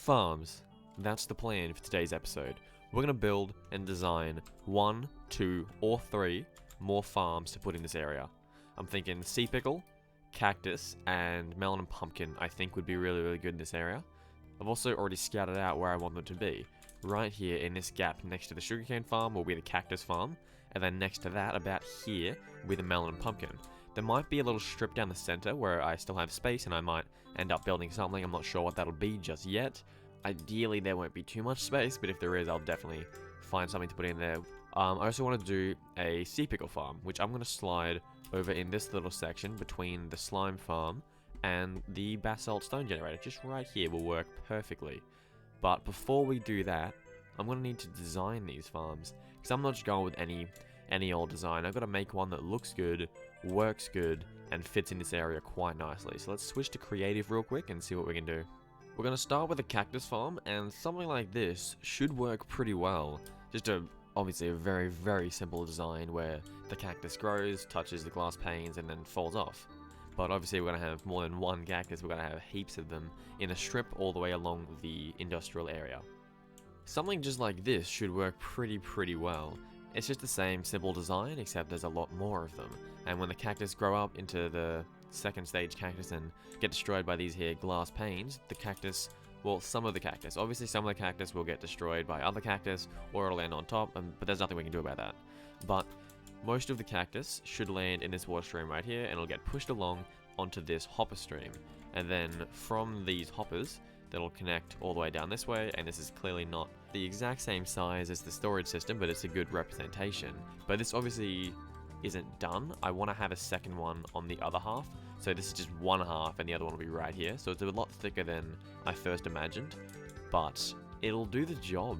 Farms. That's the plan for today's episode. We're going to build and design 1, 2, or 3 more farms to put in this area. I'm thinking sea pickle, cactus, and melon and pumpkin I think would be really good in this area. I've also already scouted out where I want them to be. Right here in this gap next to the sugarcane farm will be the cactus farm, and then next to that, about here, will be the melon and pumpkin. There might be a little strip down the center where I still have space and I might end up building something. I'm not sure what that'll be just yet. Ideally, there won't be too much space, but if there is, I'll definitely find something to put in there. I also want to do a sea pickle farm, which I'm going to slide over in this little section between the slime farm and the basalt stone generator. Just right here will work perfectly. But before we do that, I'm going to need to design these farms, because I'm not just going with any old design. I've got to make one that looks good, works good, and fits in this area quite nicely. So let's switch to creative real quick and see what we can do. We're going to start with a cactus farm, and something like this should work pretty well. Just obviously a very simple design where the cactus grows, touches the glass panes, and then falls off. But obviously we're going to have more than one cactus. We're going to have heaps of them in a strip all the way along the industrial area. Something just like this should work pretty well. It's just the same simple design, except there's a lot more of them. And when the cactus grow up into the second stage cactus and get destroyed by these here glass panes, the cactus, well, some of the cactus, obviously some of the cactus will get destroyed by other cactus, or it'll land on top, but there's nothing we can do about that. But most of the cactus should land in this water stream right here, and it'll get pushed along onto this hopper stream. And then from these hoppers, that'll connect all the way down this way, and this is clearly not the exact same size as the storage system, but it's a good representation. But this obviously isn't done. I want to have a second one on the other half, so this is just one half and the other one will be right here, so it's a lot thicker than I first imagined, but it'll do the job.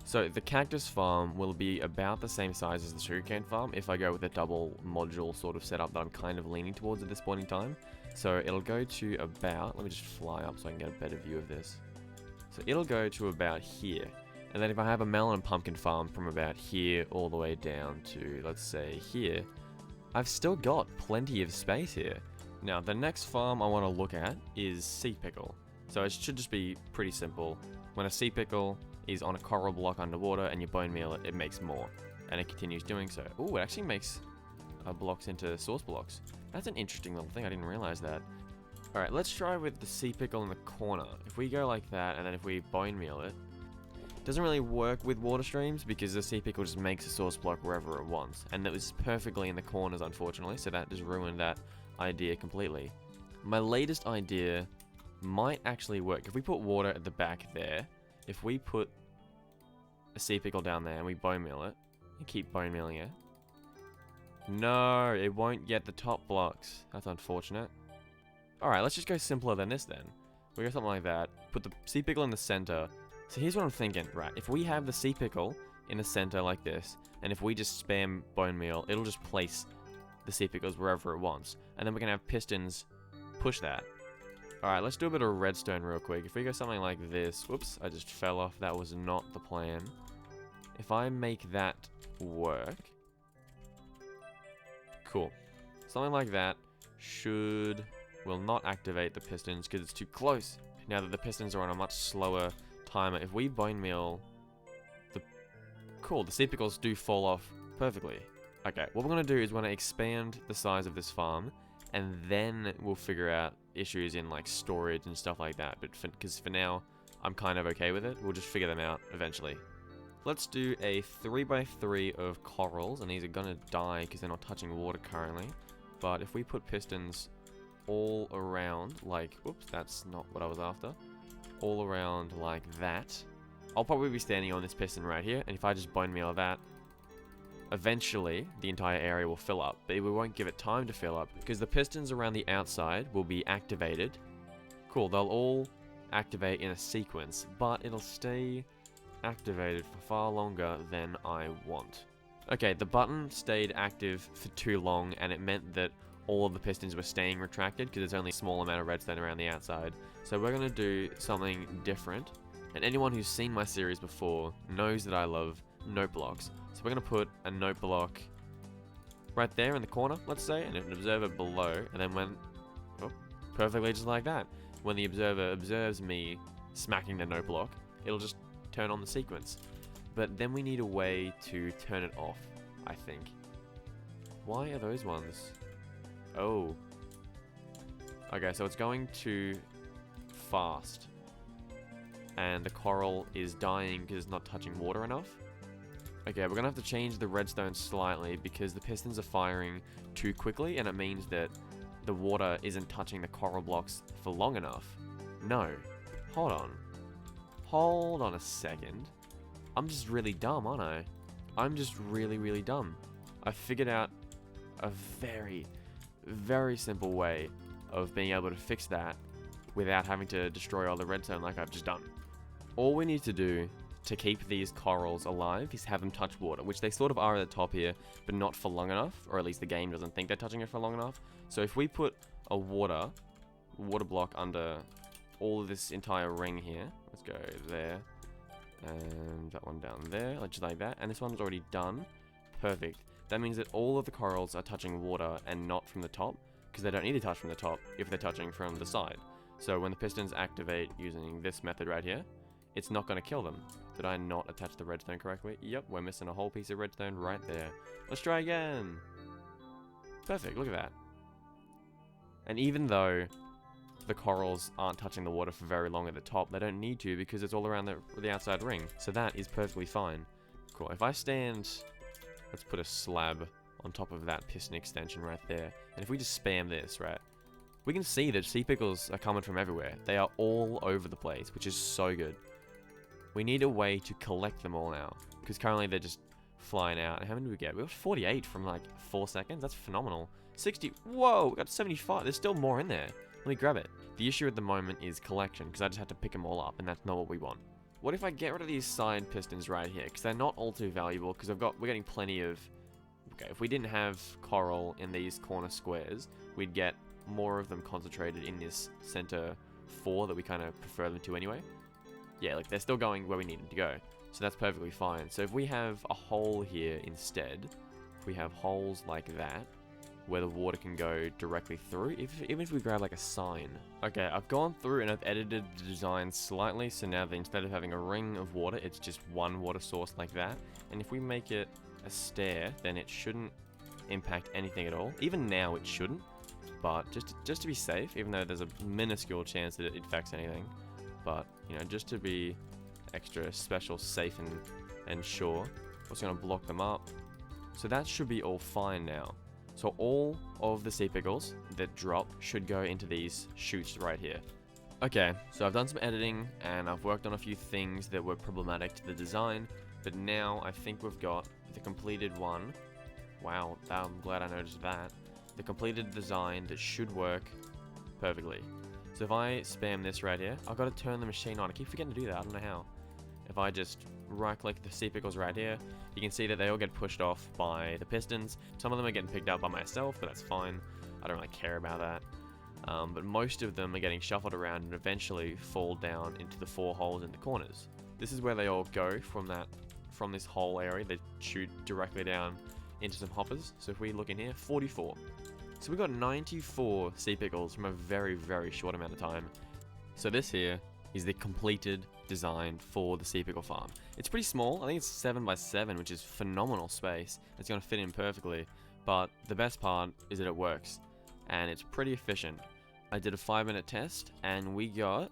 So the cactus farm will be about the same size as the sugarcane farm if I go with a double module sort of setup that I'm kind of leaning towards at this point in time. So it'll go to about, let me just fly up so I can get a better view of this. So it'll go to about here. And then if I have a melon and pumpkin farm from about here all the way down to, let's say, here, I've still got plenty of space here. Now, the next farm I want to look at is sea pickle. So it should just be pretty simple. When a sea pickle is on a coral block underwater and you bone meal it, it makes more. And it continues doing so. Ooh, it actually makes blocks into source blocks. That's an interesting little thing, I didn't realize that. Alright, let's try with the sea pickle in the corner. If we go like that, and then if we bone meal it, doesn't really work with water streams because the sea pickle just makes a source block wherever it wants. And it was perfectly in the corners, unfortunately, so that just ruined that idea completely. My latest idea might actually work. If we put water at the back there, if we put a sea pickle down there and we bone meal it, and keep bone mealing it, no, it won't get the top blocks. That's unfortunate. Alright, let's just go simpler than this then. We go something like that, put the sea pickle in the center. So here's what I'm thinking, right, if we have the sea pickle in the center like this, and if we just spam bone meal, it'll just place the sea pickles wherever it wants. And then we can have pistons push that. Alright, let's do a bit of redstone real quick. If we go something like this, whoops, I just fell off, that was not the plan. If I make that work, cool. Something like that will not activate the pistons because it's too close. Now that the pistons are on a much slower timer, if we bone meal the sea pickles do fall off perfectly. Okay, what we're going to do is we're going to expand the size of this farm, and then we'll figure out issues in like storage and stuff like that. But because for now, I'm kind of okay with it. We'll just figure them out eventually. Let's do a 3x3 of corals, and these are going to die because they're not touching water currently. But if we put pistons all around, like, whoops, that's not what I was after. All around like that, I'll probably be standing on this piston right here, and if I just bone meal that, eventually the entire area will fill up, but we won't give it time to fill up because the pistons around the outside will be activated. Cool, they'll all activate in a sequence, but it'll stay activated for far longer than I want. Okay, the button stayed active for too long, and it meant that all of the pistons were staying retracted because there's only a small amount of redstone around the outside. So we're going to do something different, and anyone who's seen my series before knows that I love note blocks. So we're going to put a note block right there in the corner, let's say, and an observer below, and then when, perfectly just like that. When the observer observes me smacking the no block, it'll just turn on the sequence. But then we need a way to turn it off, I think. Why are those ones? Oh. Okay, so it's going too fast. And the coral is dying because it's not touching water enough. Okay, we're going to have to change the redstone slightly because the pistons are firing too quickly, and it means that the water isn't touching the coral blocks for long enough. No. Hold on. Hold on a second. I'm just really dumb, aren't I? I'm just really, really dumb. I figured out a very, very simple way of being able to fix that without having to destroy all the redstone like I've just done. All we need to do to keep these corals alive is have them touch water, which they sort of are at the top here, but not for long enough, or at least the game doesn't think they're touching it for long enough. So if we put a water block under all of this entire ring here, let's go there, and that one down there, just like that, and this one's already done. Perfect. That means that all of the corals are touching water and not from the top, because they don't need to touch from the top if they're touching from the side. So when the pistons activate using this method right here, it's not going to kill them. Did I not attach the redstone correctly? Yep, we're missing a whole piece of redstone right there. Let's try again. Perfect, look at that. And even though the corals aren't touching the water for very long at the top, they don't need to because it's all around the outside ring. So that is perfectly fine. Cool, if I stand, let's put a slab on top of that piston extension right there. And if we just spam this, right, we can see that sea pickles are coming from everywhere. They are all over the place, which is so good. We need a way to collect them all now, because currently they're just flying out. And how many did we get? We got 48 from like 4 seconds. That's phenomenal. 60. Whoa, we got 75. There's still more in there. Let me grab it. The issue at the moment is collection, because I just had to pick them all up, and that's not what we want. What if I get rid of these side pistons right here? Because they're not all too valuable, because we're getting plenty of... Okay, if we didn't have coral in these corner squares, we'd get more of them concentrated in this center 4 that we kind of prefer them to anyway. Yeah, like they're still going where we need them to go. So that's perfectly fine. So if we have a hole here instead, if we have holes like that, where the water can go directly through, even if we grab like a sign. Okay, I've gone through and I've edited the design slightly, so now that instead of having a ring of water, it's just one water source like that. And if we make it a stair, then it shouldn't impact anything at all. Even now it shouldn't, but just to be safe, even though there's a minuscule chance that it affects anything. But, you know, just to be extra special, safe, and sure, we're just going to block them up. So that should be all fine now. So all of the sea pickles that drop should go into these chutes right here. Okay, so I've done some editing, and I've worked on a few things that were problematic to the design, but now I think we've got the completed one. Wow, I'm glad I noticed that. The completed design that should work perfectly. So if I spam this right here, I've got to turn the machine on. I keep forgetting to do that, I don't know how. If I just right-click the sea pickles right here, you can see that they all get pushed off by the pistons. Some of them are getting picked up by myself, but that's fine. I don't really care about that. But most of them are getting shuffled around and eventually fall down into the 4 holes in the corners. This is where they all go from this whole area. They shoot directly down into some hoppers. So if we look in here, 44. So we got 94 sea pickles from a very, very short amount of time. So this here is the completed design for the sea pickle farm. It's pretty small. I think it's 7 by 7, which is phenomenal space. It's going to fit in perfectly. But the best part is that it works, and it's pretty efficient. I did a 5-minute test, and we got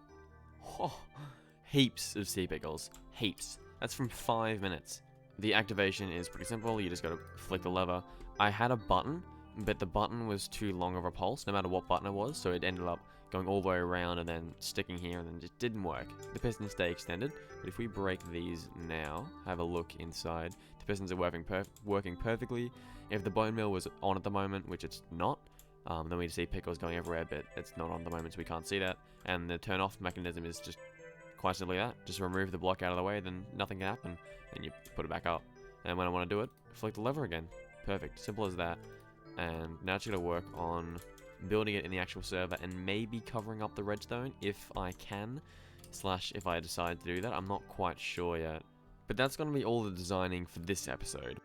heaps of sea pickles. Heaps. That's from 5 minutes. The activation is pretty simple. You just got to flick the lever. I had a button, but the button was too long of a pulse, no matter what button it was, so it ended up going all the way around and then sticking here, and then just didn't work. The pistons stay extended, but if we break these now, have a look inside, the pistons are working perfectly. If the bone mill was on at the moment, which it's not, then we see pickles going everywhere, but it's not on at the moment, so we can't see that. And the turn off mechanism is just quite simply that. Just remove the block out of the way, then nothing can happen, and you put it back up. And when I want to do it, flick the lever again. Perfect, simple as that. And now it's going to work on building it in the actual server and maybe covering up the redstone if I can, / if I decide to do that. I'm not quite sure yet. But that's going to be all the designing for this episode.